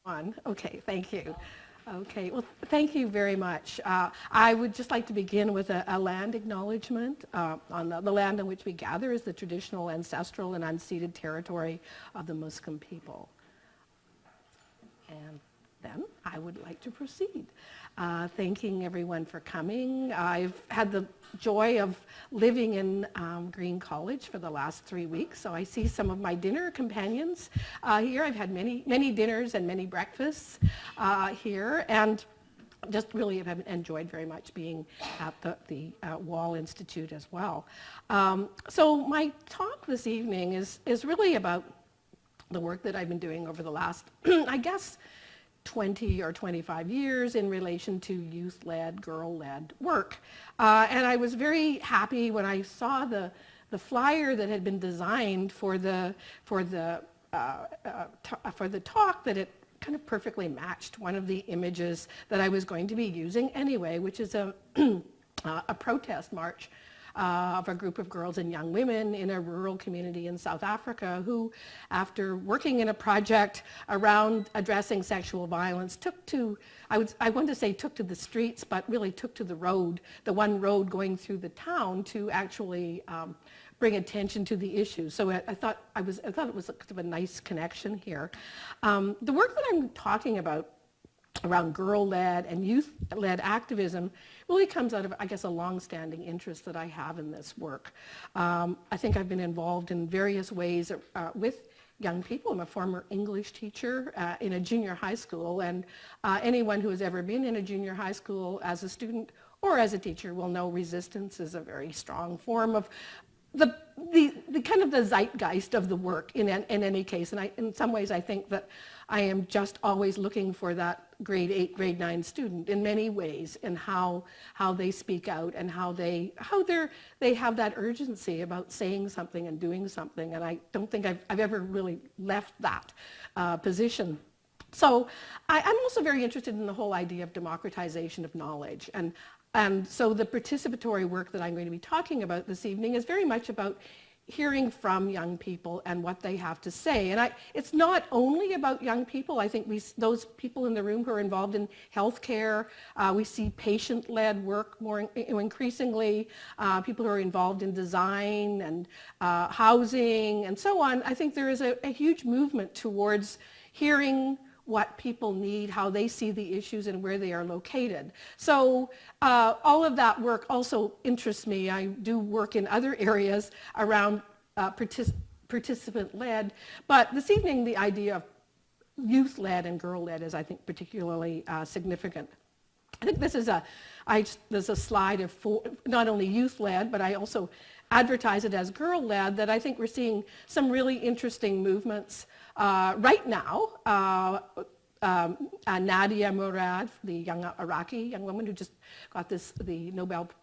On. Okay, thank you. Okay, well, thank you very much. I would just like to begin with a land acknowledgement. On the land on which we gather is the traditional, ancestral, and unceded territory of the Musqueam people. And then I would like to proceed. Thanking everyone for coming. I've had the joy of living in Green College for the last 3 weeks, so I see some of my dinner companions here. I've had many dinners and many breakfasts here, and just really have enjoyed very much being at the Wall Institute as well. So my talk this evening is really about the work that I've been doing over the last, I guess, 20 or 25 years in relation to youth-led, girl-led work. And I was very happy when I saw the flyer that had been designed for the talk, that it kind of perfectly matched one of the images that I was going to be using anyway, which is a protest march of a group of girls and young women in a rural community in South Africa who, after working in a project around addressing sexual violence, took to, I want to say took to the streets, but really took to the road, the one road going through the town, to actually bring attention to the issue. So I thought it was kind of a nice connection here. The work that I'm talking about around girl-led and youth-led activism really comes out of, I guess, a long-standing interest that I have in this work. I think I've been involved in various ways with young people. I'm a former English teacher in a junior high school, and anyone who has ever been in a junior high school as a student or as a teacher will know resistance is a very strong form of the kind of the zeitgeist of the work in any case. And in some ways I think that I am just always looking for that grade 8, grade 9 student in many ways, in how they speak out and how they have that urgency about saying something and doing something. And I don't think I've ever really left that position. So I'm also very interested in the whole idea of democratization of knowledge. And so the participatory work that I'm going to be talking about this evening is very much about hearing from young people and what they have to say. And it's not only about young people. I think those people in the room who are involved in healthcare, we see patient-led work more increasingly, people who are involved in design and housing and so on. I think there is a huge movement towards hearing what people need, how they see the issues, and where they are located. So all of that work also interests me. I do work in other areas around participant-led, but this evening the idea of youth-led and girl-led is, I think, particularly significant. I think this is there's a slide of not only youth-led, but I also advertise it as girl-led, that I think we're seeing some really interesting movements right now. Nadia Murad, the young Iraqi young woman who just got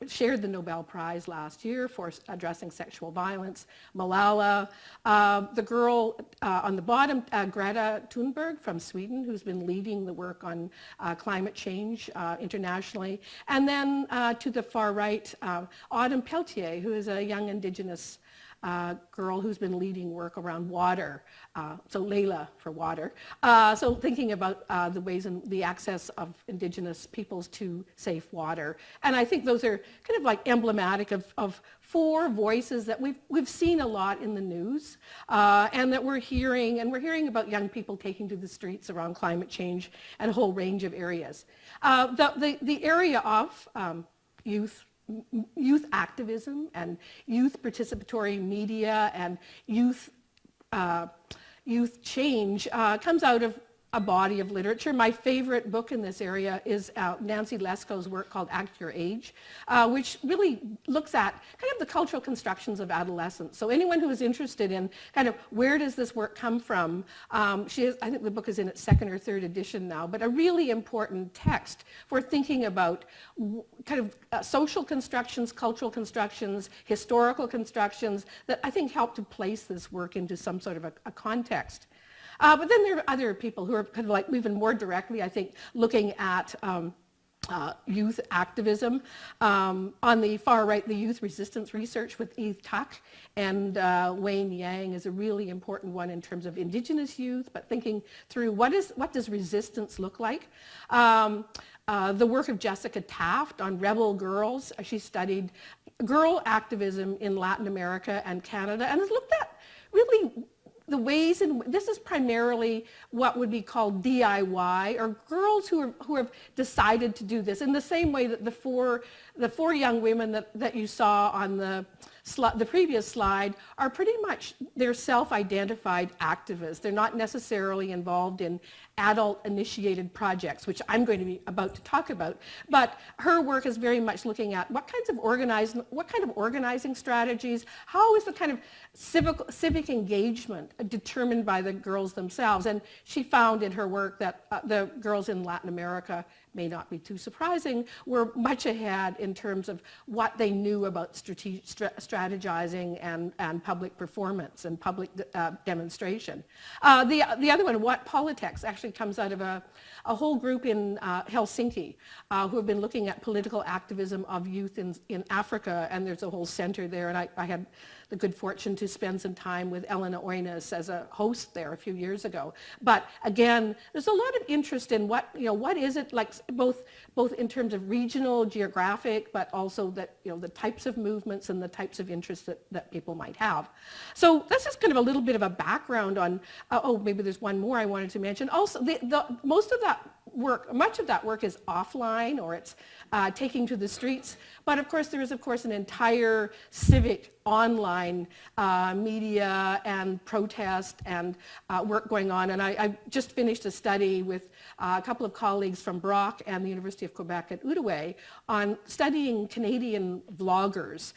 shared the Nobel Prize last year for addressing sexual violence. Malala, the girl on the bottom, Greta Thunberg from Sweden, who's been leading the work on climate change internationally. And then to the far right, Autumn Peltier, who is a young Indigenous girl who's been leading work around water, so Layla for water. So thinking about the ways in the access of Indigenous peoples to safe water. And I think those are kind of like emblematic of four voices that we've seen a lot in the news, and that we're hearing about young people taking to the streets around climate change and a whole range of areas. The area of youth activism and youth participatory media and youth change comes out of a body of literature. My favorite book in this area is Nancy Lesko's work called Act Your Age, which really looks at kind of the cultural constructions of adolescence. So anyone who is interested in kind of where does this work come from, I think the book is in its 2nd or 3rd edition now, but a really important text for thinking about kind of social constructions, cultural constructions, historical constructions that I think help to place this work into some sort of a context. But then there are other people who are kind of like even more directly, I think, looking at youth activism. On the far right, the youth resistance research with Eve Tuck and Wayne Yang is a really important one in terms of Indigenous youth, but thinking through what does resistance look like. The work of Jessica Taft on rebel girls. She studied girl activism in Latin America and Canada and has looked at really the ways in, this is primarily what would be called DIY, or girls who have decided to do this in the same way that the four young women that you saw on the previous slide are pretty much, they're self-identified activists. They're not necessarily involved in adult-initiated projects, which I'm going to be about to talk about. But her work is very much looking at what kind of organizing strategies, how is the kind of civic engagement determined by the girls themselves. And she found in her work that the girls in Latin America, may not be too surprising, were much ahead in terms of what they knew about strategizing and public performance and public demonstration. The other one, What Politics, actually comes out of a whole group in Helsinki who have been looking at political activism of youth in Africa, and there's a whole center there, and I had the good fortune to spend some time with Elena Oinas as a host there a few years ago. But again, there's a lot of interest in what is it like, both in terms of regional, geographic, but also that, the types of movements and the types of interests that people might have. So that's just kind of a little bit of a background on, maybe there's one more I wanted to mention. Also, most of that work, much of that work is offline, or it's taking to the streets. But of course, there is, an entire civic online media and protest and work going on. And I just finished a study with a couple of colleagues from Brock and the University of Quebec at Outaouais on studying Canadian vloggers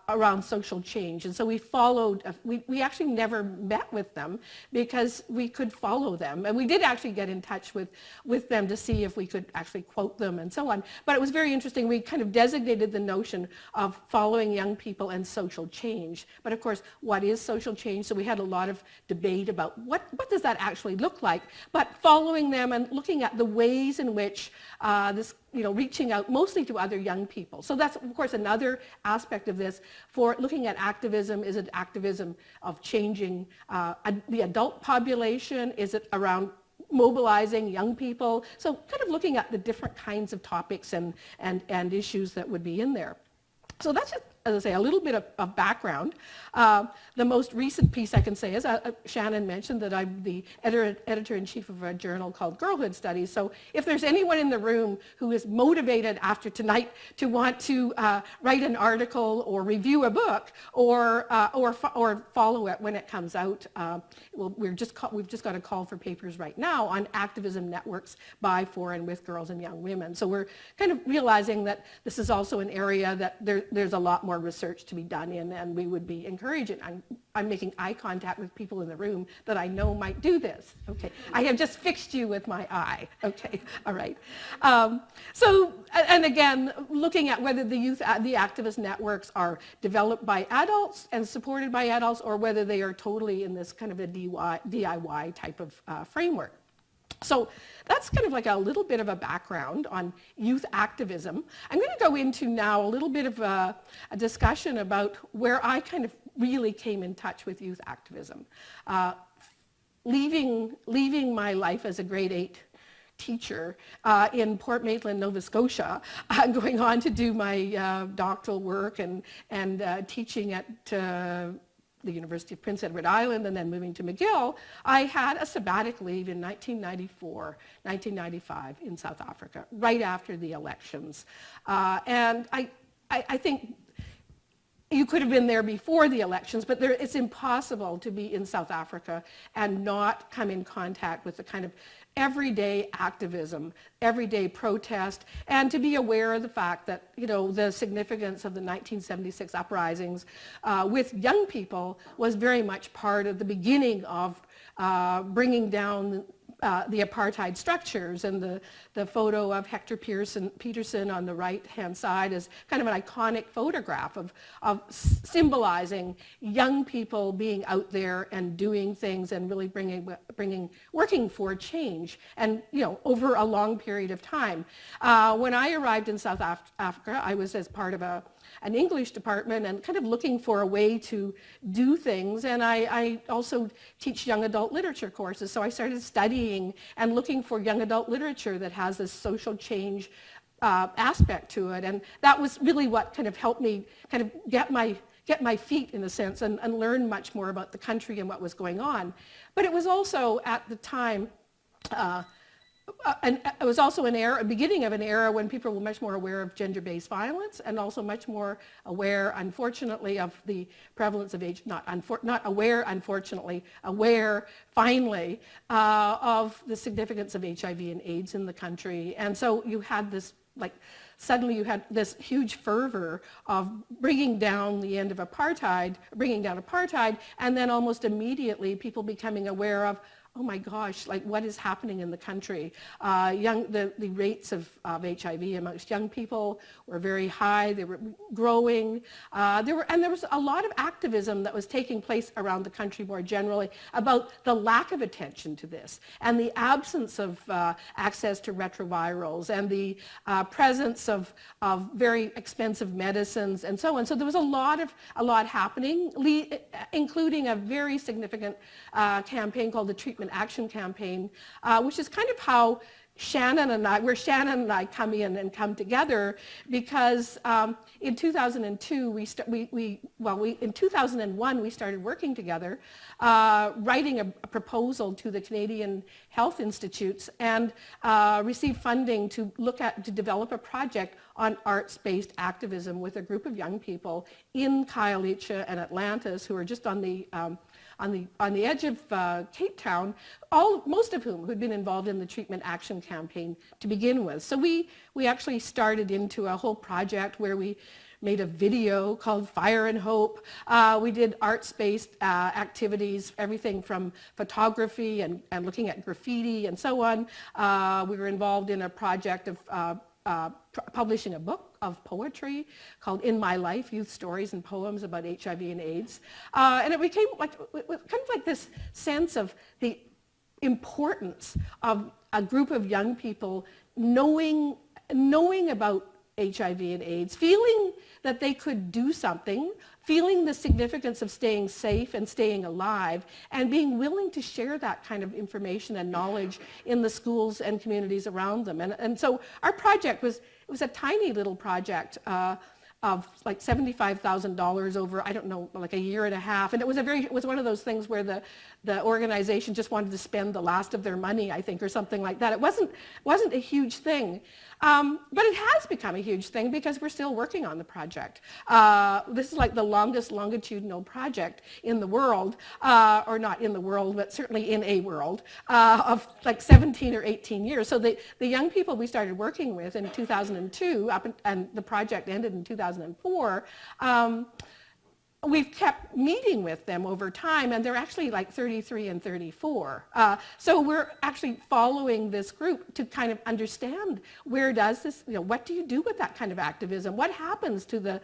around social change. And so we followed, we actually never met with them because we could follow them. And we did actually get in touch with them to see if we could actually quote them and so on. But it was very interesting. We kind of designated the notion of following young people and social change. But of course, what is social change? So we had a lot of debate about what does that actually look like? But following them and looking at the ways in which this, reaching out mostly to other young people. So that's, of course, another aspect of this. For looking at activism, is it activism of changing the adult population? Is it around mobilizing young people? So kind of looking at the different kinds of topics and issues that would be in there. So that's just, as I say, a little bit of background. The most recent piece I can say is, Shannon mentioned that I'm the editor-in-chief of a journal called Girlhood Studies. So if there's anyone in the room who is motivated after tonight to want to write an article or review a book or follow it when it comes out, we've just got a call for papers right now on activism networks by, for, and with girls and young women. So we're kind of realizing that this is also an area that there's a lot more research to be done in, and we would be encouraging. I'm making eye contact with people in the room that I know might do this. Okay, I have just fixed you with my eye. Okay, all right. So, and again, looking at whether the activist networks are developed by adults and supported by adults, or whether they are totally in this kind of a DIY type of framework. So that's kind of like a little bit of a background on youth activism. I'm going to go into now a little bit of a discussion about where I kind of really came in touch with youth activism. Leaving my life as a grade 8 teacher in Port Maitland, Nova Scotia, going on to do my doctoral work and teaching at the University of Prince Edward Island, and then moving to McGill, I had a sabbatic leave in 1994, 1995 in South Africa, right after the elections. And I think you could have been there before the elections, but it's impossible to be in South Africa and not come in contact with the kind of everyday activism, everyday protest, and to be aware of the fact that, the significance of the 1976 uprisings with young people was very much part of the beginning of bringing down apartheid structures, and the photo of Hector Peterson on the right-hand side is kind of an iconic photograph of symbolizing young people being out there and doing things and really working for change, and over a long period of time. When I arrived in South Africa, I was as part of an English department and kind of looking for a way to do things, and I also teach young adult literature courses, so I started studying and looking for young adult literature that has this social change aspect to it, and that was really what kind of helped me kind of get my feet, in a sense, and learn much more about the country and what was going on. But it was also at the time and it was also a beginning of an era when people were much more aware of gender-based violence, and also much more aware, unfortunately, of the prevalence of aware, finally, of the significance of HIV and AIDS in the country. And so you had this, suddenly you had this huge fervor of bringing down the end of apartheid, and then almost immediately people becoming aware of, oh my gosh, what is happening in the country? The rates of HIV amongst young people were very high. They were growing. There was a lot of activism that was taking place around the country more generally about the lack of attention to this, and the absence of access to retrovirals, and the presence of very expensive medicines, and so on. So there was a lot happening, including a very significant campaign called the Treatment Action Campaign, which is kind of how Shannon and I come in and come together, because in 2002 in 2001 we started working together, writing a proposal to the Canadian Health Institutes, and received funding to develop a project on arts-based activism with a group of young people in Khayelitsha and Atlantis, who are just on the edge of Cape Town, most of whom had been involved in the Treatment Action Campaign to begin with. So we actually started into a whole project where we made a video called Fire and Hope. We did arts-based activities, everything from photography and looking at graffiti and so on. We were involved in a project of publishing a book of poetry called In My Life, Youth Stories and Poems about HIV and AIDS. And it became kind of like this sense of the importance of a group of young people knowing about HIV and AIDS, feeling that they could do something, feeling the significance of staying safe and staying alive, and being willing to share that kind of information and knowledge in the schools and communities around them. And so our project was a tiny little project of like $75,000 over, I don't know, like a year and a half. And it was one of those things where the organization just wanted to spend the last of their money, I think, or something like that. It wasn't a huge thing. But it has become a huge thing because we're still working on the project. This is like the longest longitudinal project in the world, or not in the world, but certainly in a world, of like 17 or 18 years. So the young people we started working with in 2002, and the project ended in 2004, we've kept meeting with them over time, and they're actually like 33 and 34. So we're actually following this group to kind of understand where does this, what do you do with that kind of activism? What happens to the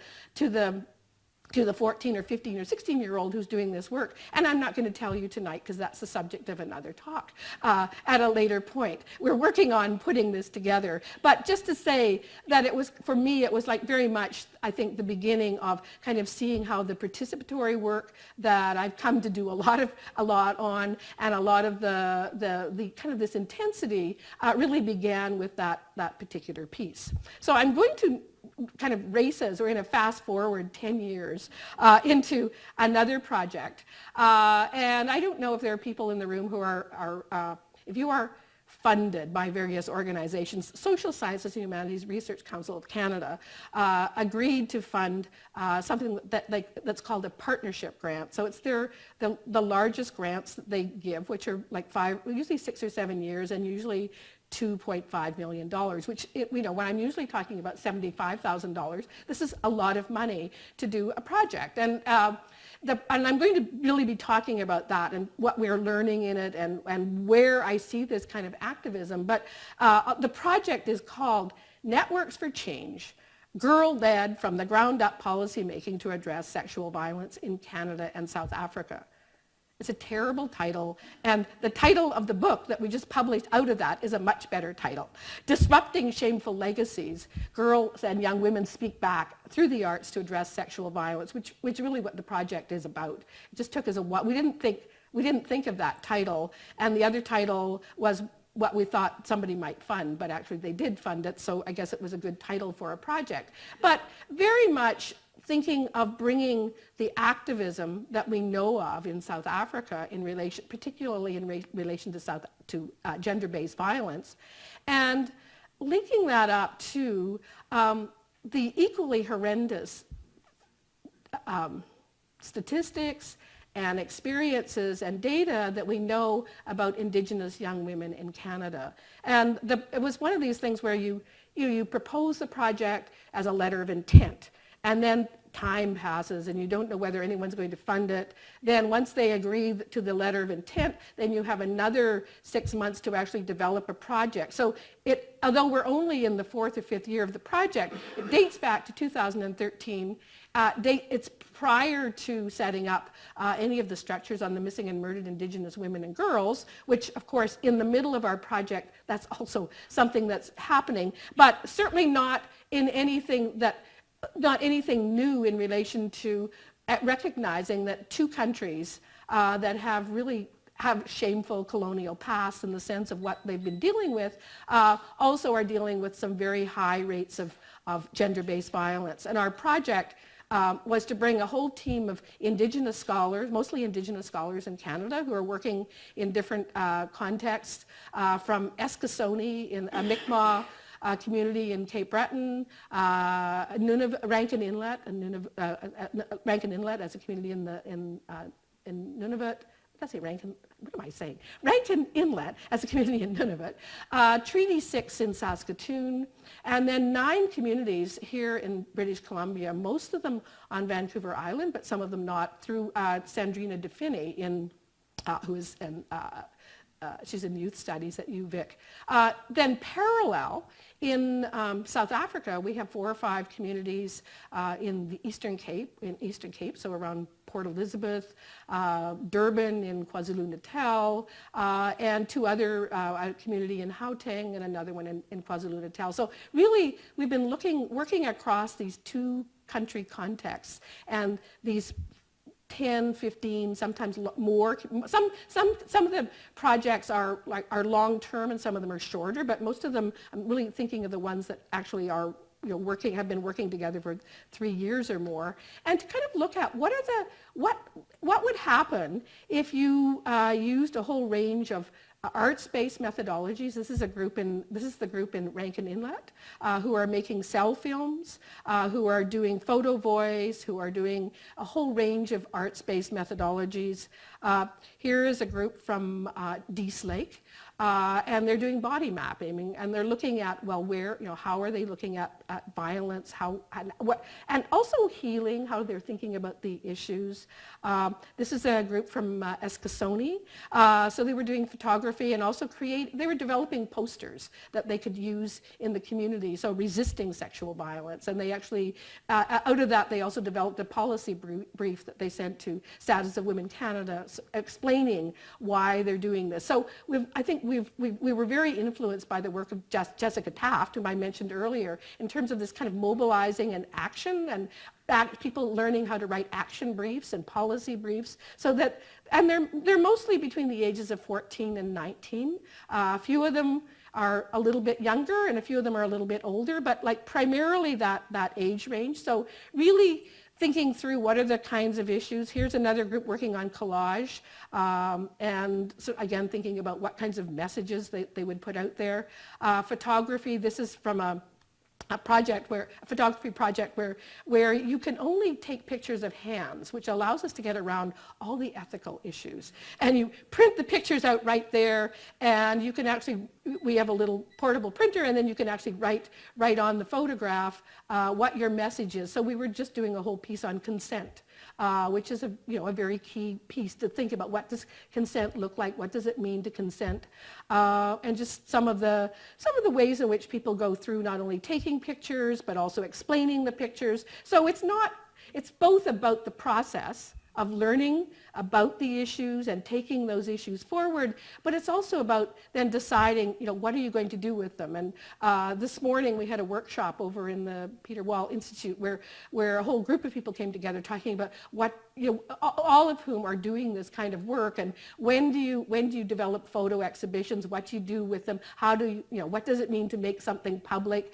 14 or 15 or 16-year-old who's doing this work? And I'm not going to tell you tonight because that's the subject of another talk at a later point. We're working on putting this together. But just to say that for me, it was like very much, I think, the beginning of kind of seeing how the participatory work that I've come to do a lot on, and a lot of the kind of this intensity really began with that particular piece. So I'm going to kind of races, or in a fast forward 10 years into another project. And I don't know if there are people in the room who if you are funded by various organizations. Social Sciences and Humanities Research Council of Canada agreed to fund something that's called a partnership grant. So it's the largest grants that they give, which are like usually 6 or 7 years, and usually $2.5 million, which, when I'm usually talking about $75,000, this is a lot of money to do a project. And and I'm going to really be talking about that and what we're learning in it and where I see this kind of activism. But the project is called Networks for Change, Girl-Led from the Ground Up Policymaking to Address Sexual Violence in Canada and South Africa. It's a terrible title, and the title of the book that we just published out of that is a much better title. Disrupting Shameful Legacies, Girls and Young Women Speak Back Through the Arts to Address Sexual Violence, which really what the project is about. It just took us a while. We didn't think of that title, and the other title was what we thought somebody might fund, but actually they did fund it, so I guess it was a good title for a project. But very much thinking of bringing the activism that we know of in South Africa in relation, particularly in relation to gender-based violence, and linking that up to the equally horrendous statistics and experiences and data that we know about Indigenous young women in Canada. And it was one of these things where you propose the project as a letter of intent, and then time passes and you don't know whether anyone's going to fund it. Then once they agree to the letter of intent, then you have another 6 months to actually develop a project. So although we're only in the 4th or 5th year of the project, it dates back to 2013. It's prior to setting up any of the structures on the missing and murdered Indigenous women and girls, which of course in the middle of our project, that's also something that's happening, but certainly not anything new in relation to recognizing that two countries that have shameful colonial pasts in the sense of what they've been dealing with, also are dealing with some very high rates of gender-based violence. And our project was to bring a whole team of Indigenous scholars, mostly Indigenous scholars in Canada, who are working in different contexts, from Eskasoni in a Mi'kmaq community in Cape Breton, Rankin Inlet, Rankin Inlet as a community in Nunavut. Let's say Rankin. What am I saying? Rankin Inlet as a community in Nunavut, Treaty 6 in Saskatoon, and then 9 communities here in British Columbia, most of them on Vancouver Island, but some of them not, through Sandrina DeFinney, who is she's in youth studies at UVic. Then parallel, in South Africa, we have 4 or 5 communities in the Eastern Cape, so around Port Elizabeth, Durban in KwaZulu-Natal, and 2 other, a community in Gauteng and another one in KwaZulu-Natal. So really, we've been working across these 2 country contexts and these 10, 15, sometimes more. Some of the projects are long-term and some of them are shorter, but most of them, I'm really thinking of the ones that actually are have been working together for 3 years or more, and to kind of look at what would happen if you used a whole range of arts-based methodologies. This is the group in Rankin Inlet who are making cell films, who are doing photo voice, who are doing a whole range of arts-based methodologies. Here is a group from Dease Lake, and they're doing body mapping, and they're looking at, well, how are they looking at violence, and also healing, how they're thinking about the issues. This is a group from Eskasoni, so they were doing photography and also they were developing posters that they could use in the community, so resisting sexual violence, and they actually, out of that, they also developed a policy brief that they sent to Status of Women Canada, explaining why they're doing this. So I think we were very influenced by the work of Jessica Taft, whom I mentioned earlier, in terms of this kind of mobilizing and action, and people learning how to write action briefs and policy briefs, and they're mostly between the ages of 14 and 19. A few of them are a little bit younger, and a few of them are a little bit older, but primarily that age range. So really thinking through what are the kinds of issues. Here's another group working on collage, and so again thinking about what kinds of messages they would put out there. Photography, this is from a photography project where you can only take pictures of hands, which allows us to get around all the ethical issues. And you print the pictures out right there, and you can actually, we have a little portable printer, and then you can actually write on the photograph what your message is. So we were just doing a whole piece on consent, which is a very key piece to think about. What does consent look like? What does it mean to consent? And just some of the ways in which people go through not only taking pictures but also explaining the pictures. So it's both about the process of learning about the issues and taking those issues forward, but it's also about then deciding, what are you going to do with them? And this morning we had a workshop over in the Peter Wall Institute where a whole group of people came together talking about what, all of whom are doing this kind of work, and when do you develop photo exhibitions, what do you do with them, how do you, what does it mean to make something public,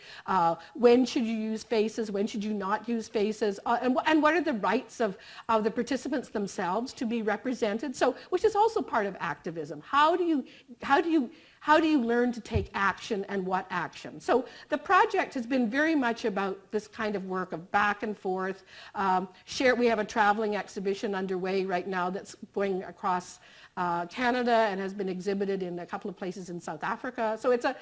when should you use faces, when should you not use faces, and what are the rights of the participants themselves to be represented, so which is also part of activism. How do you learn to take action, and what action? So the project has been very much about this kind of work of back and forth. We have a traveling exhibition underway right now that's going across Canada and has been exhibited in a couple of places in South Africa. So it's a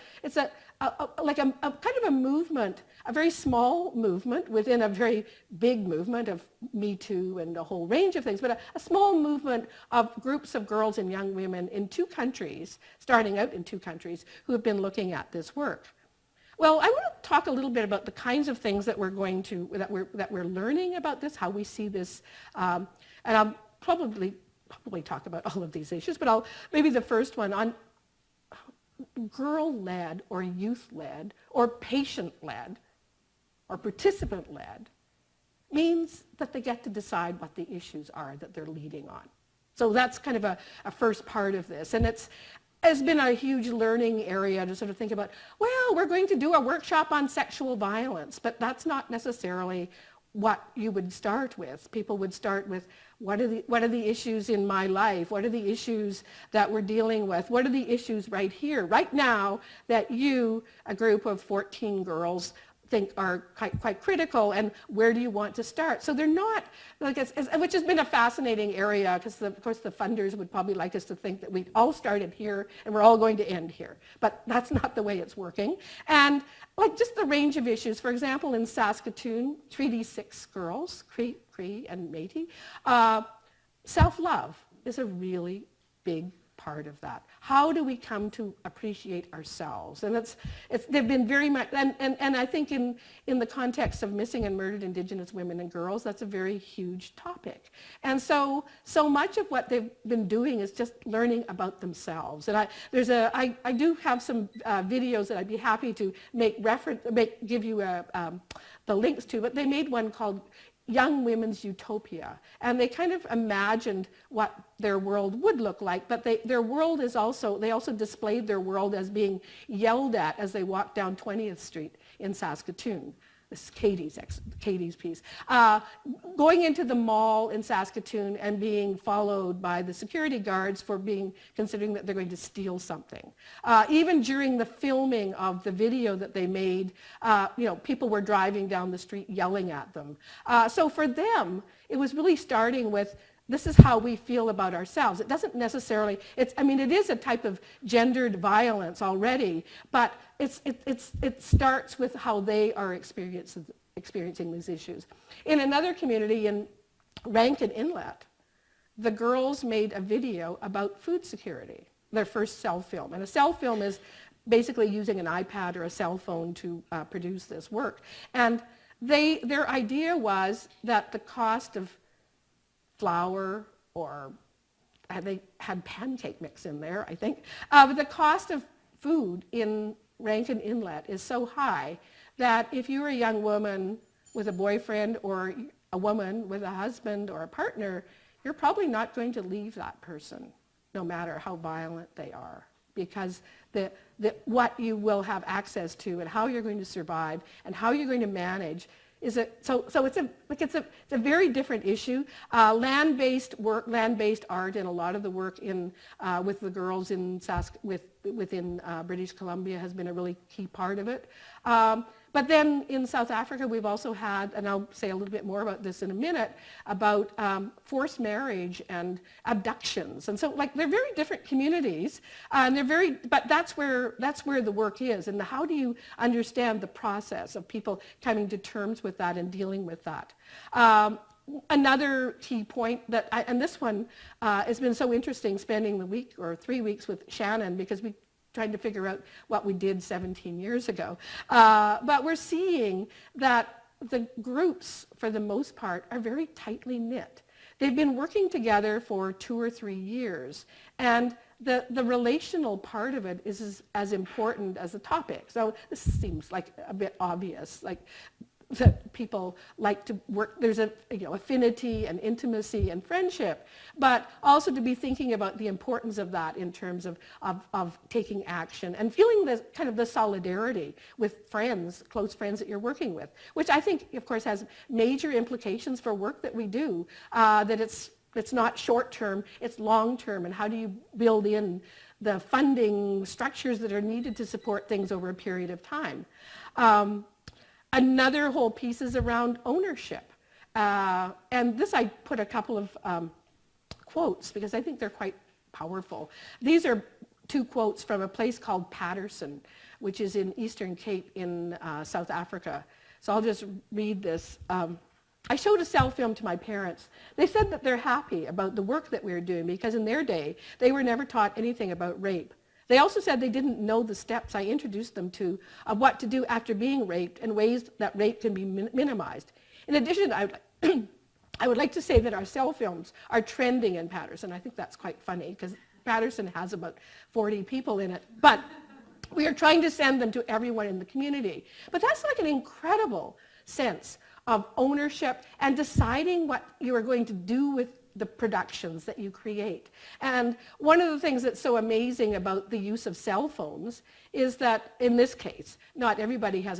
kind of a movement, a very small movement within a very big movement of Me Too and a whole range of things, but a small movement of groups of girls and young women in 2 countries, starting out in 2 countries, who have been looking at this work. Well, I want to talk a little bit about the kinds of things that we're learning about this, how we see this, and I'll probably talk about all of these issues, but maybe the first one on girl-led or youth-led or patient-led or participant-led means that they get to decide what the issues are that they're leading on. So that's kind of a first part of this. And it's been a huge learning area to sort of think about, well, we're going to do a workshop on sexual violence, but that's not necessarily what you would start with. People would start with, what are the issues in my life? What are the issues that we're dealing with? What are the issues right here, right now, that you, a group of 14 girls, think are quite critical, and where do you want to start? So they're not, which has been a fascinating area, because of course the funders would probably like us to think that we all started here and we're all going to end here. But that's not the way it's working. And just the range of issues, for example, in Saskatoon, Treaty 6 girls, Cree and Métis, self-love is a really big part of that. How do we come to appreciate ourselves? And they've been very much, and I think in the context of missing and murdered Indigenous women and girls, that's a very huge topic. And so much of what they've been doing is just learning about themselves. And I do have some videos that I'd be happy to give you the links to, but they made one called Young Women's Utopia, and they kind of imagined what their world would look like, but they also displayed their world as being yelled at as they walked down 20th Street in Saskatoon. This is Katie's piece. Going into the mall in Saskatoon and being followed by the security guards for considering that they're going to steal something. Even during the filming of the video that they made, people were driving down the street yelling at them. So for them, it was really starting with, this is how we feel about ourselves. It doesn't necessarily, it is a type of gendered violence already, but it starts with how they are experiencing these issues. In another community in Rankin Inlet, the girls made a video about food security, their first cell film. And a cell film is basically using an iPad or a cell phone to produce this work. And their idea was that the cost of flour, or they had pancake mix in there, I think. But the cost of food in Rankin Inlet is so high that if you're a young woman with a boyfriend or a woman with a husband or a partner, you're probably not going to leave that person, no matter how violent they are, because what you will have access to and how you're going to survive and how you're going to manage so it's a very different issue. Land-based art, and a lot of the work with the girls within British Columbia has been a really key part of it. But then in South Africa, we've also had, and I'll say a little bit more about this in a minute, about forced marriage and abductions. And so, they're very different communities, and but that's where the work is. And how do you understand the process of people coming to terms with that and dealing with that? Another key point that, and this one has been so interesting, spending the week or 3 weeks with Shannon, because we tried to figure out what we did 17 years ago. But we're seeing that the groups, for the most part, are very tightly knit. They've been working together for 2 or 3 years, and the relational part of it is as important as the topic. So this seems like a bit obvious, like that people like to work, there's a affinity and intimacy and friendship, but also to be thinking about the importance of that in terms of taking action and feeling the kind of the solidarity with friends, close friends that you're working with, which I think, of course, has major implications for work that we do, that it's not short-term, it's long-term, and how do you build in the funding structures that are needed to support things over a period of time. Another whole piece is around ownership. And this, I put a couple of quotes because I think they're quite powerful. These are 2 quotes from a place called Patterson, which is in Eastern Cape in South Africa. So I'll just read this. I showed a cell film to my parents. They said that they're happy about the work that we were doing because in their day, they were never taught anything about rape. They also said they didn't know the steps I introduced them to of what to do after being raped and ways that rape can be minimized. In addition, I would like to say that our cell films are trending in Patterson. I think that's quite funny because Patterson has about 40 people in it. But we are trying to send them to everyone in the community. But that's like an incredible sense of ownership and deciding what you are going to do with the productions that you create. And one of the things that's so amazing about the use of cell phones is that, in this case, not everybody has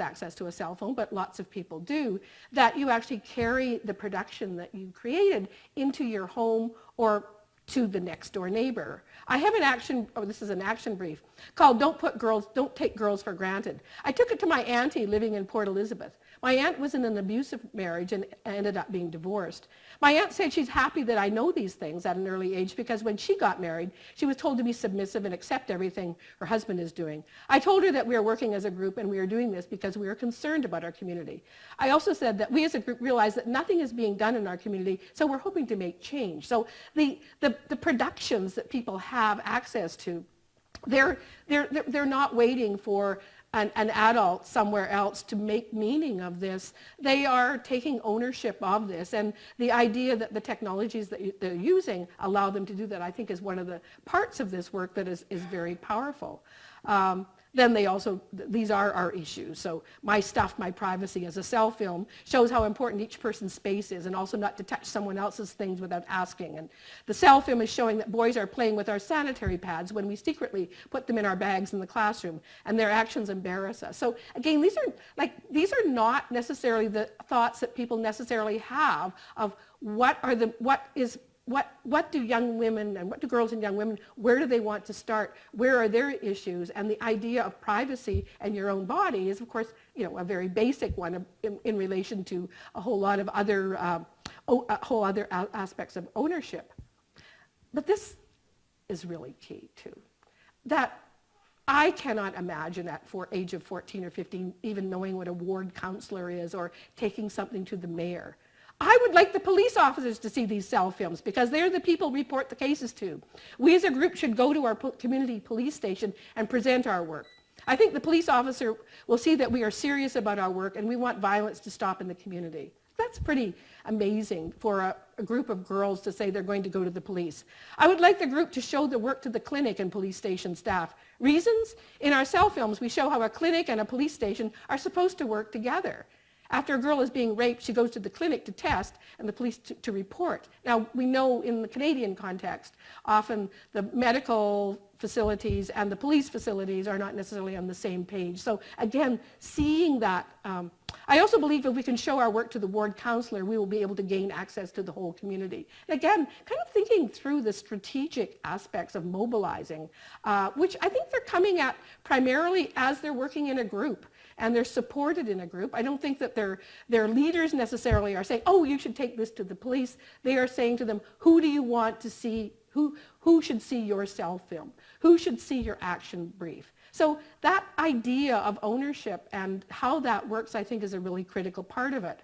access to a cell phone, but lots of people do, that you actually carry the production that you created into your home or to the next door neighbor. I have an this is an action brief called Don't Take Girls for Granted. I took it to my auntie living in Port Elizabeth. My aunt was in an abusive marriage and ended up being divorced. My aunt said she's happy that I know these things at an early age because when she got married, she was told to be submissive and accept everything her husband is doing. I told her that we are working as a group and we are doing this because we are concerned about our community. I also said that we as a group realize that nothing is being done in our community, so we're hoping to make change. So the productions that people have access to, they're not waiting for an adult somewhere else to make meaning of this. They are taking ownership of this, and the idea that the technologies that they're using allow them to do that, I think, is one of the parts of this work that is very powerful. Then they also, these are our issues. So my stuff, my privacy as a cell film shows how important each person's space is and also not to touch someone else's things without asking. And the cell film is showing that boys are playing with our sanitary pads when we secretly put them in our bags in the classroom and their actions embarrass us. So again, these are not necessarily the thoughts that people necessarily have of what do young women and what do girls and young women, where do they want to start? Where are their issues? And the idea of privacy and your own body is, of course, a very basic one in relation to a whole lot of other, aspects of ownership. But this is really key too. That I cannot imagine at age of 14 or 15 even knowing what a ward counselor is or taking something to the mayor. I would like the police officers to see these cell films because they're the people we report the cases to. We as a group should go to our community police station and present our work. I think the police officer will see that we are serious about our work and we want violence to stop in the community. That's pretty amazing for a group of girls to say they're going to go to the police. I would like the group to show the work to the clinic and police station staff. Reasons? In our cell films, we show how a clinic and a police station are supposed to work together. After a girl is being raped, she goes to the clinic to test and the police to report. Now, we know in the Canadian context, often the medical facilities and the police facilities are not necessarily on the same page. So again, seeing that, I also believe if we can show our work to the ward counselor, we will be able to gain access to the whole community. And again, kind of thinking through the strategic aspects of mobilizing, which I think they're coming at primarily as they're working in a group. And they're supported in a group. I don't think that their leaders necessarily are saying, oh, you should take this to the police. They are saying to them, who do you want to see? Who should see your cell film? Who should see your action brief? So that idea of ownership and how that works, I think, is a really critical part of it.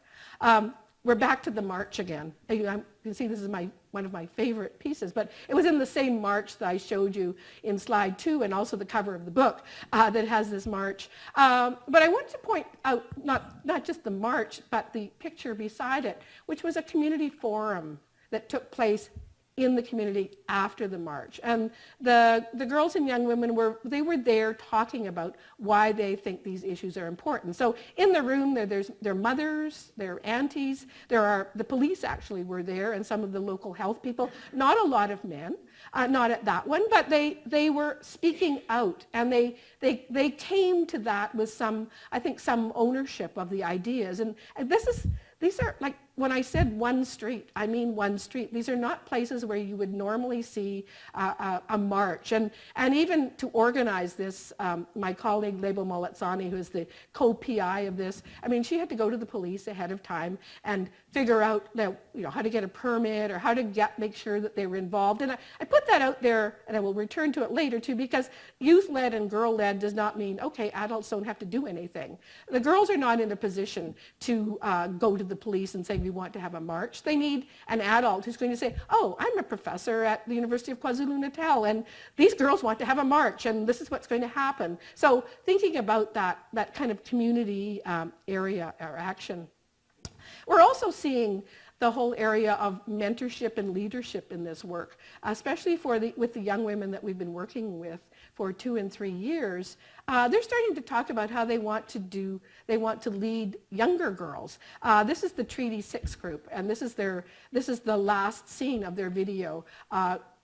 we're back to the march again. You can see this is one of my favorite pieces, but it was in the same march that I showed you in slide 2 and also the cover of the book that has this march. But I want to point out not just the march, but the picture beside it, which was a community forum that took place in the community after the march. And the girls and young women were there talking about why they think these issues are important. So in the room there's their mothers, their aunties, the police actually were there, and some of the local health people, not a lot of men, not at that one, but they were speaking out, and they came to that with some ownership of the ideas. And these are, like, when I said one street, I mean one street. These are not places where you would normally see a march. And even to organize this, my colleague Lebo Molatsani, who is the co-PI of this, I mean, she had to go to the police ahead of time and figure out how to get a permit or how to make sure that they were involved. And I put that out there, and I will return to it later too, because youth-led and girl-led does not mean, okay, adults don't have to do anything. The girls are not in a position to go to the police and say, we want to have a march. They need an adult who's going to say, oh, I'm a professor at the University of KwaZulu-Natal, and these girls want to have a march, and this is what's going to happen. So thinking about that kind of community area or action. We're also seeing the whole area of mentorship and leadership in this work, especially with the young women that we've been working with for 2 and 3 years. They're starting to talk about how they want to lead younger girls. This is the Treaty 6 group, and this is the last scene of their video,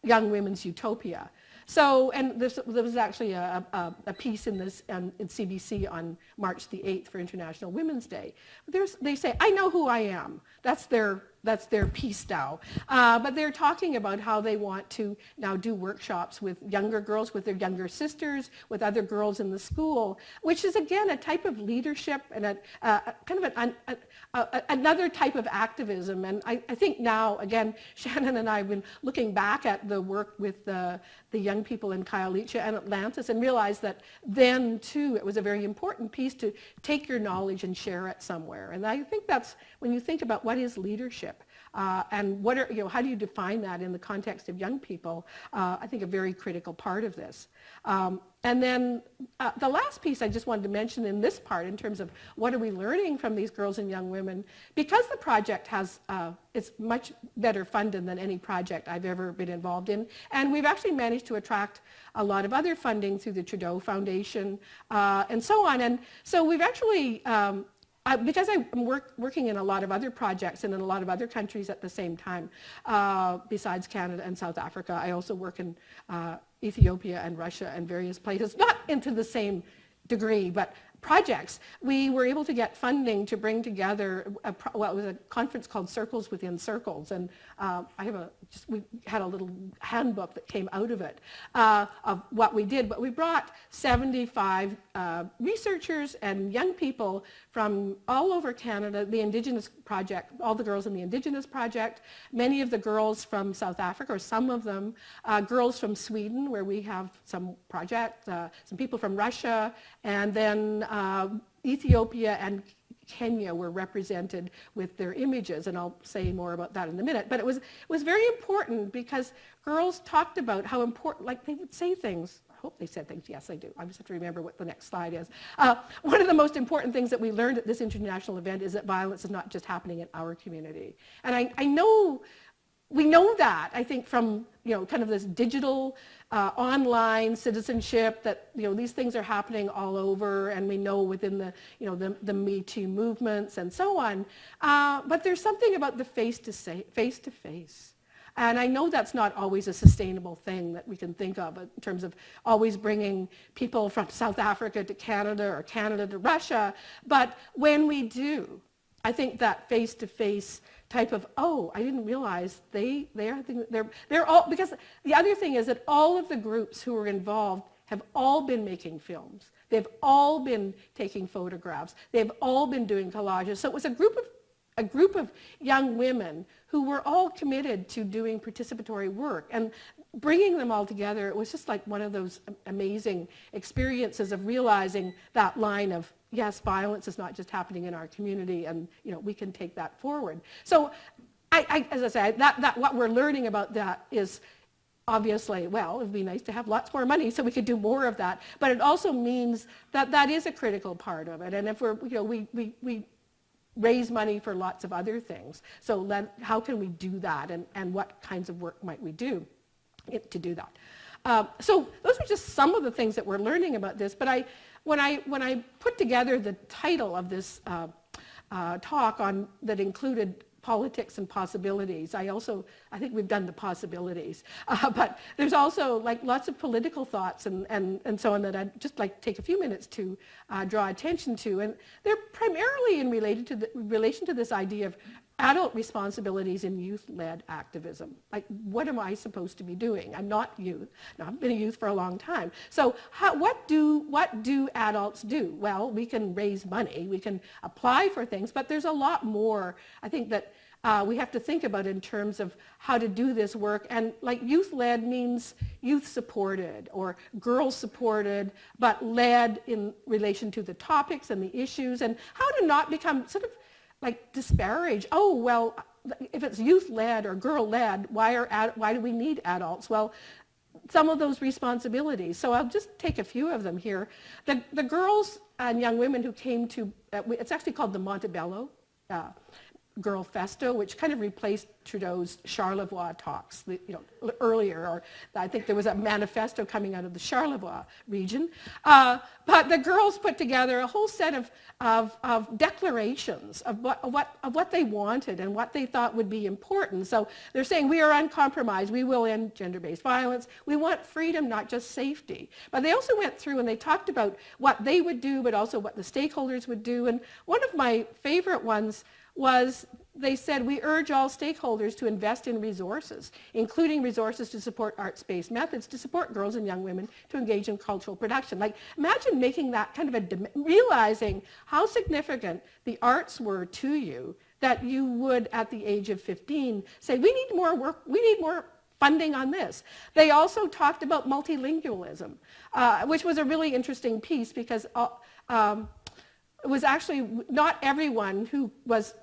Young Women's Utopia. So, and there was actually a piece in CBC on March the 8th for International Women's Day. They say, I know who I am. That's their piece now. But they're talking about how they want to now do workshops with younger girls, with their younger sisters, with other girls in the school, which is, again, a type of leadership and another type of activism. And I think now, again, Shannon and I have been looking back at the work with the young people in Khayelitsha and Atlantis and realized that then, too, it was a very important piece to take your knowledge and share it somewhere. And I think that's, when you think about what is leadership, and how do you define that in the context of young people, I think a very critical part of this. And then the last piece I just wanted to mention in this part, in terms of what are we learning from these girls and young women, because the project it's much better funded than any project I've ever been involved in, and we've actually managed to attract a lot of other funding through the Trudeau Foundation and so on. And so we've actually because I'm working in a lot of other projects and in a lot of other countries at the same time, besides Canada and South Africa, I also work in Ethiopia and Russia and various places, not into the same degree, but projects. We were able to get funding to bring together what was a conference called Circles Within Circles, and we had a little handbook that came out of it of what we did, but we brought 75 researchers and young people from all over Canada, the Indigenous Project, all the girls in the Indigenous Project, many of the girls from South Africa, or some of them, girls from Sweden, where we have some project, some people from Russia, and then Ethiopia and Kenya were represented with their images, and I'll say more about that in a minute. But it was very important because girls talked about how important, like they would say things. I hope they said things. Yes, they do. I just have to remember what the next slide is. One of the most important things that we learned at this international event is that violence is not just happening in our community. And I know we know that, I think, from kind of this digital online citizenship, that these things are happening all over, and we know within the Me Too movements and so on. But there's something about the face-to-face. And I know that's not always a sustainable thing that we can think of in terms of always bringing people from South Africa to Canada or Canada to Russia. But when we do, I think that face-to-face type of, oh, I didn't realize they're all, because the other thing is that all of the groups who were involved have all been making films. They've all been taking photographs. They've all been doing collages. So it was a group of young women who were all committed to doing participatory work. And bringing them all together, it was just like one of those amazing experiences of realizing that line of, yes, violence is not just happening in our community, and we can take that forward. So as I say, that what we're learning about that is obviously, well, it would be nice to have lots more money so we could do more of that, but it also means that that is a critical part of it. And if we raise money for lots of other things, so how can we do that, and what kinds of work might we do to do that? So those are just some of the things that we're learning about this, but when I put together the title of this talk that included politics and possibilities. I think we've done the possibilities, but there's also like lots of political thoughts and so on that I'd just like to take a few minutes to draw attention to, and they're primarily in relation to this idea of adult responsibilities in youth-led activism. Like, what am I supposed to be doing? I'm not youth. No, I've been a youth for a long time. So what do adults do? Well, we can raise money, we can apply for things, but there's a lot more, I think, that we have to think about in terms of how to do this work. And like youth-led means youth-supported or girls-supported, but led in relation to the topics and the issues, and how to not become sort of like disparage. Oh, well, if it's youth-led or girl-led, why do we need adults? Well, some of those responsibilities. So I'll just take a few of them here. The girls and young women who came to, it's actually called the Montebello girlfesto, which kind of replaced Trudeau's Charlevoix talks, earlier, or I think there was a manifesto coming out of the Charlevoix region. But the girls put together a whole set of declarations of what they wanted and what they thought would be important. So they're saying, we are uncompromised, we will end gender-based violence, we want freedom, not just safety. But they also went through and they talked about what they would do, but also what the stakeholders would do. And one of my favorite ones was, they said, we urge all stakeholders to invest in resources, including resources to support arts-based methods, to support girls and young women to engage in cultural production. Like, imagine making that kind of realizing how significant the arts were to you, that you would, at the age of 15, say, we need more work, we need more funding on this. They also talked about multilingualism, which was a really interesting piece, because it was actually not everyone who was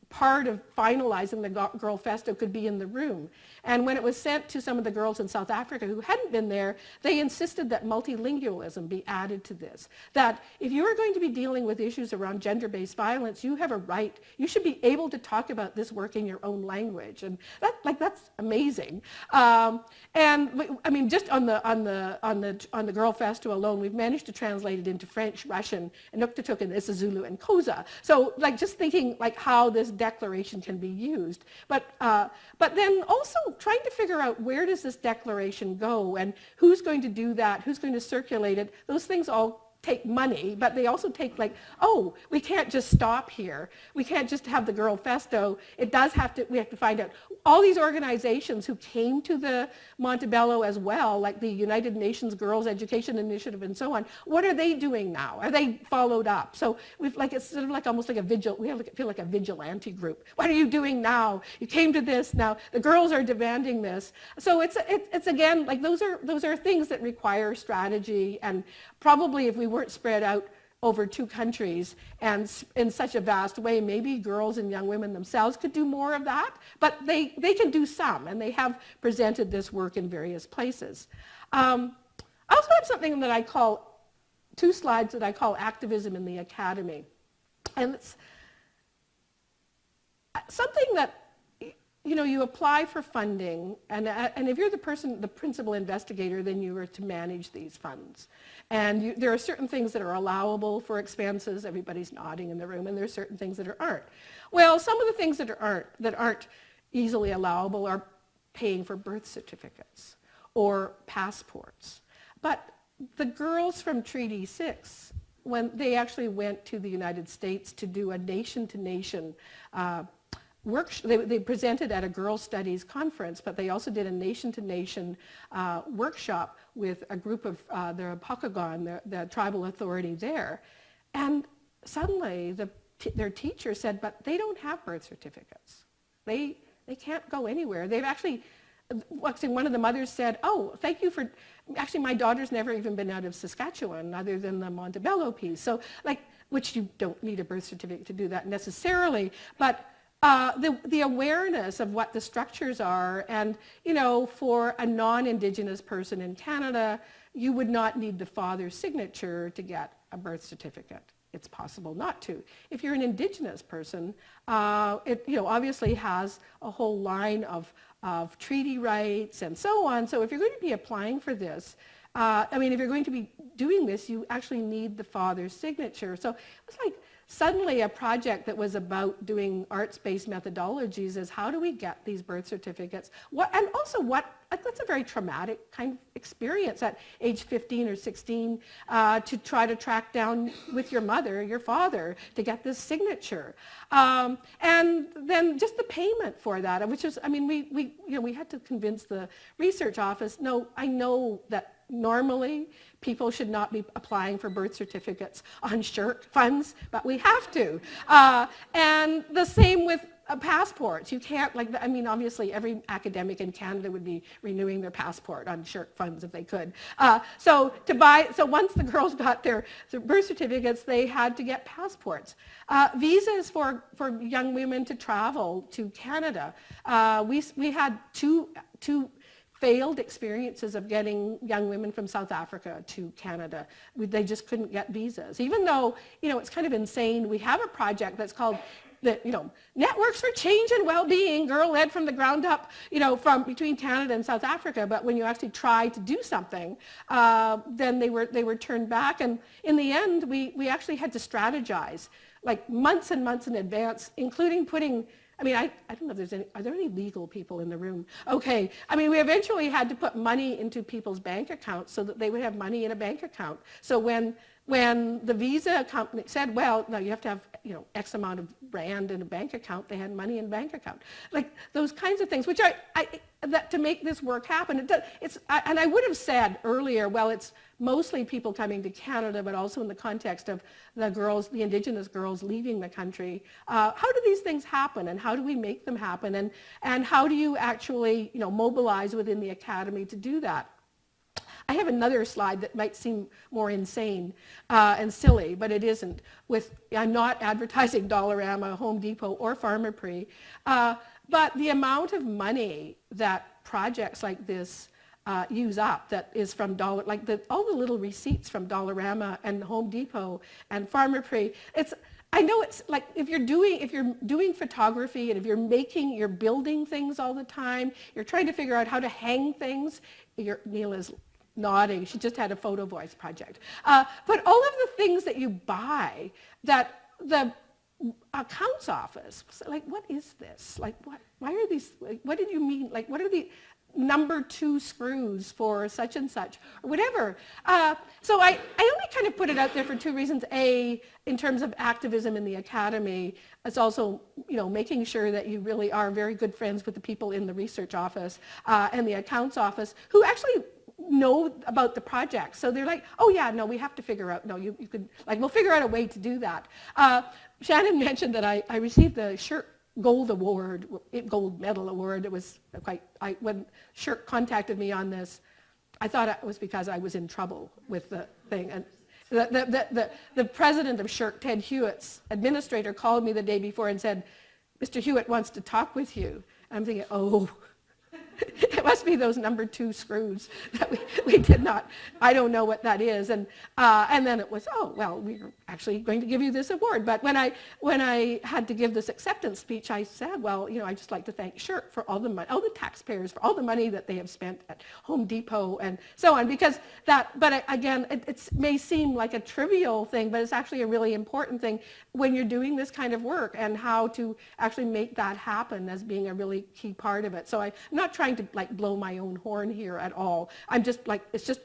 part of finalizing the girlfesto could be in the room. And when it was sent to some of the girls in South Africa who hadn't been there, they insisted that multilingualism be added to this. That if you are going to be dealing with issues around gender-based violence, you have a right, you should be able to talk about this work in your own language. And that's amazing. And I mean, just on the girlfesto alone, we've managed to translate it into French, Russian, Inuktitut, and Isizulu, and Xhosa. So like just thinking like how this declaration can be used. But then also trying to figure out, where does this declaration go, and who's going to do that, who's going to circulate it. Those things all take money, but they also take like, oh, we can't just stop here. We can't just have the girlfesto. It does have to, we have to find out all these organizations who came to the Montebello as well, like the United Nations Girls Education Initiative and so on. What are they doing now? Are they followed up? So we've like, it's sort of like almost like a feel like a vigilante group. What are you doing now? You came to this now. The girls are demanding this. So it's again, like those are things that require strategy, and probably if we weren't spread out over 2 countries and in such a vast way, maybe girls and young women themselves could do more of that, but they can do some, and they have presented this work in various places. I also have something that I call, 2 slides that I call Activism in the Academy. And it's something that, you apply for funding, and if you're the principal investigator, then you are to manage these funds. And there are certain things that are allowable for expenses. Everybody's nodding in the room, and there are certain things that aren't. Well, some of the things that aren't easily allowable are paying for birth certificates or passports. But the girls from Treaty 6, when they actually went to the United States to do a nation-to-nation they presented at a Girls Studies conference, but they also did a nation-to-nation workshop with a group of the Pokagon, the tribal authority there. And suddenly their teacher said, but they don't have birth certificates. They can't go anywhere. They've actually actually one of the mothers said, oh, thank you for, actually my daughter's never even been out of Saskatchewan other than the Montebello piece. So like, which you don't need a birth certificate to do that necessarily, but the awareness of what the structures are, and you know, for a non-Indigenous person in Canada, you would not need the father's signature to get a birth certificate. It's possible not to. If you're an Indigenous person, it obviously has a whole line of treaty rights and so on. So if you're going to be applying for this, if you're going to be doing this, you actually need the father's signature. So it was like suddenly a project that was about doing arts-based methodologies is how do we get these birth certificates? That's a very traumatic kind of experience at age 15 or 16 to try to track down with your mother, your father, to get this signature. And then just the payment for that, which is, we had to convince the research office, no, I know that normally people should not be applying for birth certificates on SSHRC funds, but we have to. And the same with passports. You can't, obviously every academic in Canada would be renewing their passport on SSHRC funds if they could. So once the girls got their birth certificates, they had to get passports. Visas for young women to travel to Canada. We had two failed experiences of getting young women from South Africa to Canada. They just couldn't get visas. Even though, it's kind of insane. We have a project that's called Networks for Change and Wellbeing, girl-led from the ground up, from between Canada and South Africa. But when you actually try to do something, then they were turned back. And in the end, we actually had to strategize, like months and months in advance, including putting, I don't know if there's are there any legal people in the room? Okay, we eventually had to put money into people's bank accounts so that they would have money in a bank account. So when the visa company said, well, no, you have to have, X amount of rand in a bank account, they had money in a bank account. Like those kinds of things, which that to make this work happen, and I would have said earlier, well, it's mostly people coming to Canada, but also in the context of the Indigenous girls leaving the country. How do these things happen, and how do we make them happen, and how do you actually, mobilize within the academy to do that? I have another slide that might seem more insane and silly, but it isn't. I'm not advertising Dollarama, Home Depot, or Pharmaprix, but the amount of money that projects like this use up, that is from all the little receipts from Dollarama and Home Depot and Pharmaprix. I know it's like if you're doing photography, and if you're building things all the time, you're trying to figure out how to hang things. Neil is nodding. She just had a photo voice project. But all of the things that you buy, that the accounts office, like, what is this? Like, why are these, what did you mean? Like, what are the number 2 screws for such and such, or whatever. So I only kind of put it out there for 2 reasons. A, in terms of activism in the academy, it's also, making sure that you really are very good friends with the people in the research office and the accounts office who actually know about the project. So they're like, oh yeah, no, we have to figure out, no, you could, we'll figure out a way to do that. Shannon mentioned that I received the SSHRC gold medal award. It was when SSHRC contacted me on this, I thought it was because I was in trouble with the thing. And the president of SSHRC, Ted Hewitt's administrator, called me the day before and said, Mr. Hewitt wants to talk with you. And I'm thinking, oh, it must be those number 2 screws that we did not, I don't know what that is. And then it was, oh, well, we're actually going to give you this award. But when I had to give this acceptance speech, I said, well, I'd just like to thank SSHRC for all the money, all the taxpayers for all the money that they have spent at Home Depot and so on, because again, it may seem like a trivial thing, but it's actually a really important thing when you're doing this kind of work, and how to actually make that happen as being a really key part of it. So I'm not trying to blow my own horn here at all. I'm just it's just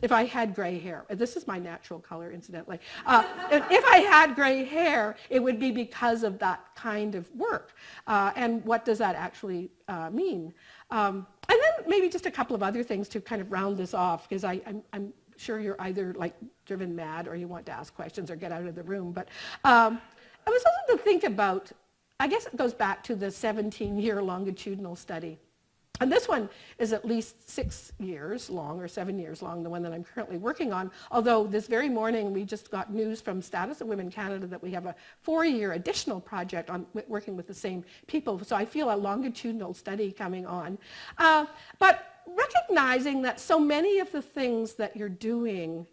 if I had gray hair. This is my natural color, incidentally. If I had gray hair, it would be because of that kind of work. And what does that actually mean? And then maybe just a couple of other things to kind of round this off, because I'm sure you're either driven mad, or you want to ask questions or get out of the room. But I was also to think about I guess it goes back to the 17-year longitudinal study. And this one is at least 6 years long or 7 years long, the one that I'm currently working on. Although this very morning we just got news from Status of Women Canada that we have a 4-year additional project on working with the same people. So I feel a longitudinal study coming on. But recognizing that so many of the things that you're doing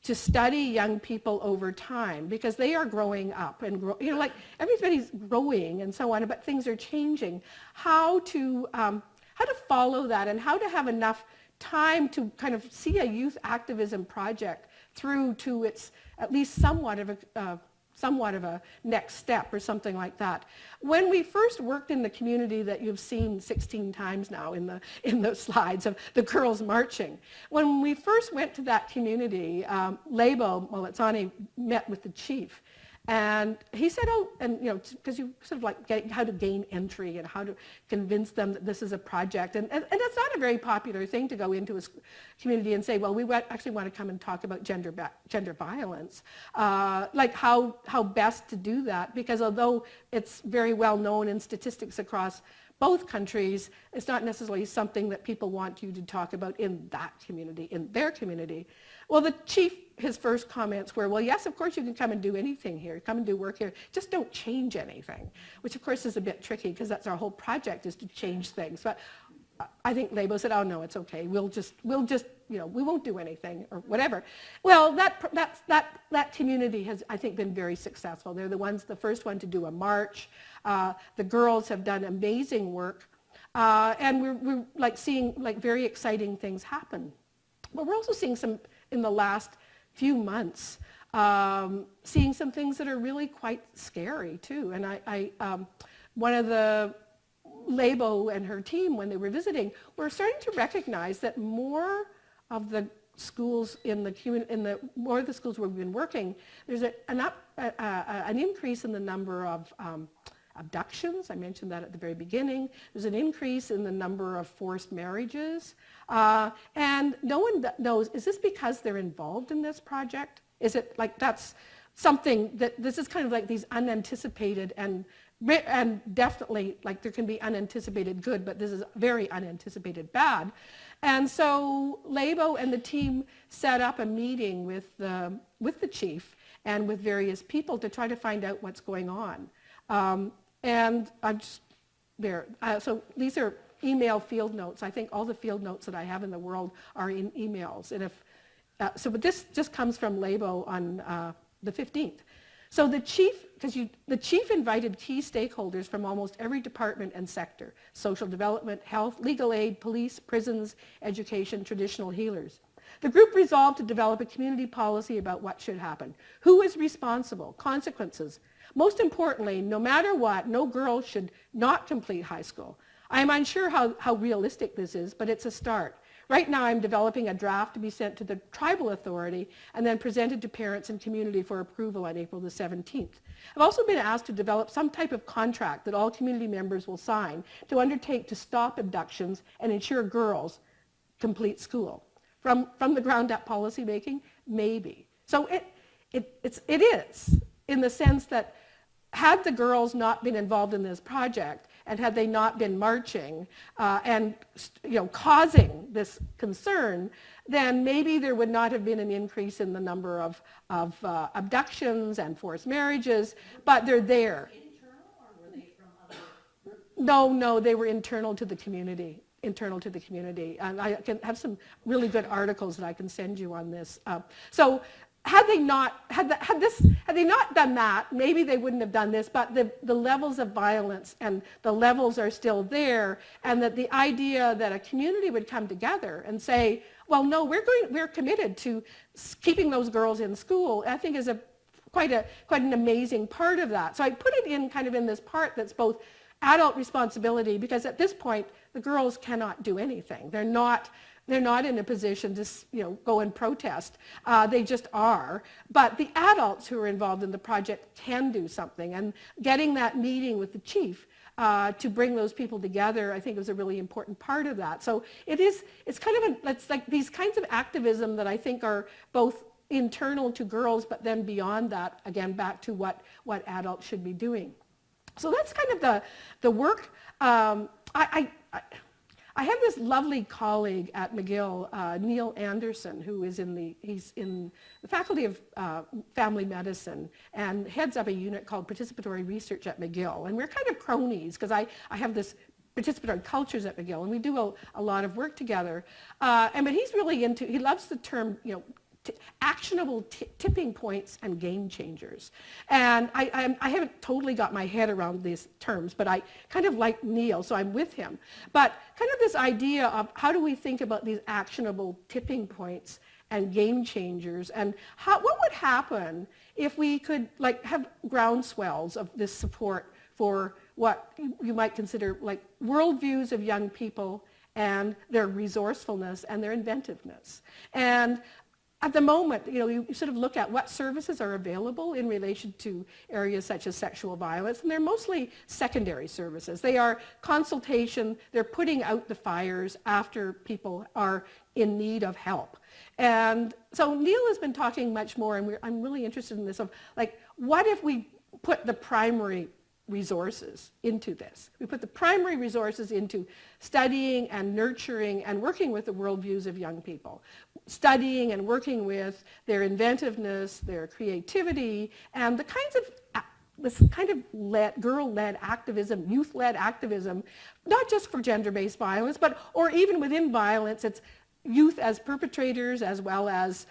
to study young people over time, because they are growing up and like everybody's growing and so on, but things are changing. How to follow that and how to have enough time to kind of see a youth activism project through to its at least somewhat of a next step or something like that. When we first worked in the community that you've seen 16 times now in the slides of the girls marching, when we first went to that community, Labo, Molitsani, met with the chief. And he said, because you sort of like how to gain entry and how to convince them that this is a project. And it's not a very popular thing to go into a community and say, well, we actually want to come and talk about gender violence. Like how best to do that, because although it's very well known in statistics across both countries, it's not necessarily something that people want you to talk about in that community, in their community. Well, the chief, his first comments were, well, yes, of course you can come and do anything here, come and do work here, just don't change anything, which of course is a bit tricky because that's our whole project, is to change things. But I think Labo said, oh no, it's okay, we'll just, we won't do anything or whatever. Well, that community has, I think, been very successful. They're the first one to do a march. The girls have done amazing work, and we're like seeing like very exciting things happen. But we're also seeing some, in the last few months, seeing some things that are really quite scary too. And one of the Labo and her team, when they were visiting, were starting to recognize that more of the schools more of the schools where we've been working, there's an increase in the number of abductions. I mentioned that at the very beginning. There's an increase in the number of forced marriages. And no one knows, is this because they're involved in this project? Is it like that's something that this is kind of like these unanticipated and definitely like there can be unanticipated good, but this is very unanticipated bad. And so Labo and the team set up a meeting with the chief and with various people to try to find out what's going on. And I'm just there. So these are email field notes. I think all the field notes that I have in the world are in emails. And but this just comes from Labo on the 15th. So the chief invited key stakeholders from almost every department and sector: social development, health, legal aid, police, prisons, education, traditional healers. The group resolved to develop a community policy about what should happen, who is responsible, consequences. Most importantly, no matter what, no girl should not complete high school. I am unsure how realistic this is, but it's a start. Right now I'm developing a draft to be sent to the tribal authority and then presented to parents and community for approval on April the 17th. I've also been asked to develop some type of contract that all community members will sign to undertake to stop abductions and ensure girls complete school. From the ground up policy making, maybe. So it is, in the sense that had the girls not been involved in this project, and had they not been marching and causing this concern, then maybe there would not have been an increase in the number of abductions and forced marriages, but they're there. Internal, or were they from other? No, they were internal to the community. And I can have some really good articles that I can send you on this. So had they not done that, maybe they wouldn't have done this, but the levels of violence and the levels are still there, and that the idea that a community would come together and say, well, no, we're committed to keeping those girls in school, I think is quite an amazing part of that. So I put it in kind of in this part that's both adult responsibility, because at this point the girls cannot do anything. They're not in a position to go and protest. They just are. But the adults who are involved in the project can do something. And getting that meeting with the chief to bring those people together, I think, was a really important part of that. So it's like these kinds of activism that I think are both internal to girls, but then beyond that, again, back to what adults should be doing. So that's kind of the work. I have this lovely colleague at McGill, Neil Anderson, who is he's in the Faculty of Family Medicine and heads up a unit called Participatory Research at McGill. And we're kind of cronies because I have this participatory cultures at McGill, and we do a lot of work together. But he's really he loves the term, actionable tipping points and game changers. And I haven't totally got my head around these terms, but I kind of like Neil, so I'm with him. But kind of this idea of how do we think about these actionable tipping points and game changers, and what would happen if we could have groundswells of this support for what you might consider worldviews of young people and their resourcefulness and their inventiveness. And at the moment, you sort of look at what services are available in relation to areas such as sexual violence, and they're mostly secondary services. They are consultation, they're putting out the fires after people are in need of help. And so Neil has been talking much more, and I'm really interested in this, of what if we put the primary resources into this? We put the primary resources into studying and nurturing and working with the worldviews of young people, studying and working with their inventiveness, their creativity, and the kinds of this kind of girl-led activism, youth-led activism, not just for gender-based violence, or even within violence, it's youth as perpetrators as well as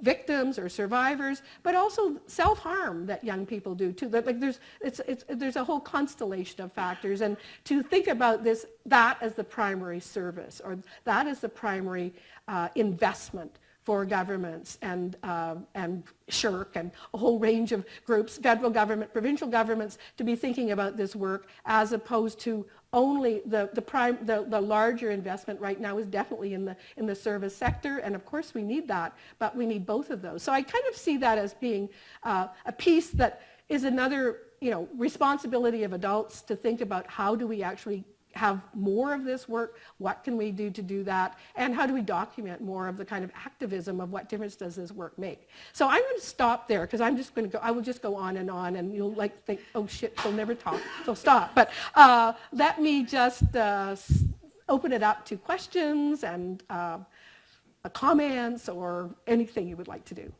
victims or survivors, but also self-harm that young people do too. There's a whole constellation of factors, and to think about that as the primary service, or that as the primary investment for governments and SHRC and a whole range of groups, federal government, provincial governments, to be thinking about this work, as opposed to only the larger investment right now is definitely in the service sector, and of course we need that, but we need both of those. So I kind of see that as being a piece that is another responsibility of adults to think about how do we actually have more of this work, what can we do to do that, and how do we document more of the kind of activism of what difference does this work make. So I'm going to stop there because I will just go on, and you'll think, oh shit, she'll never talk, so stop. But let me just open it up to questions and comments or anything you would like to do.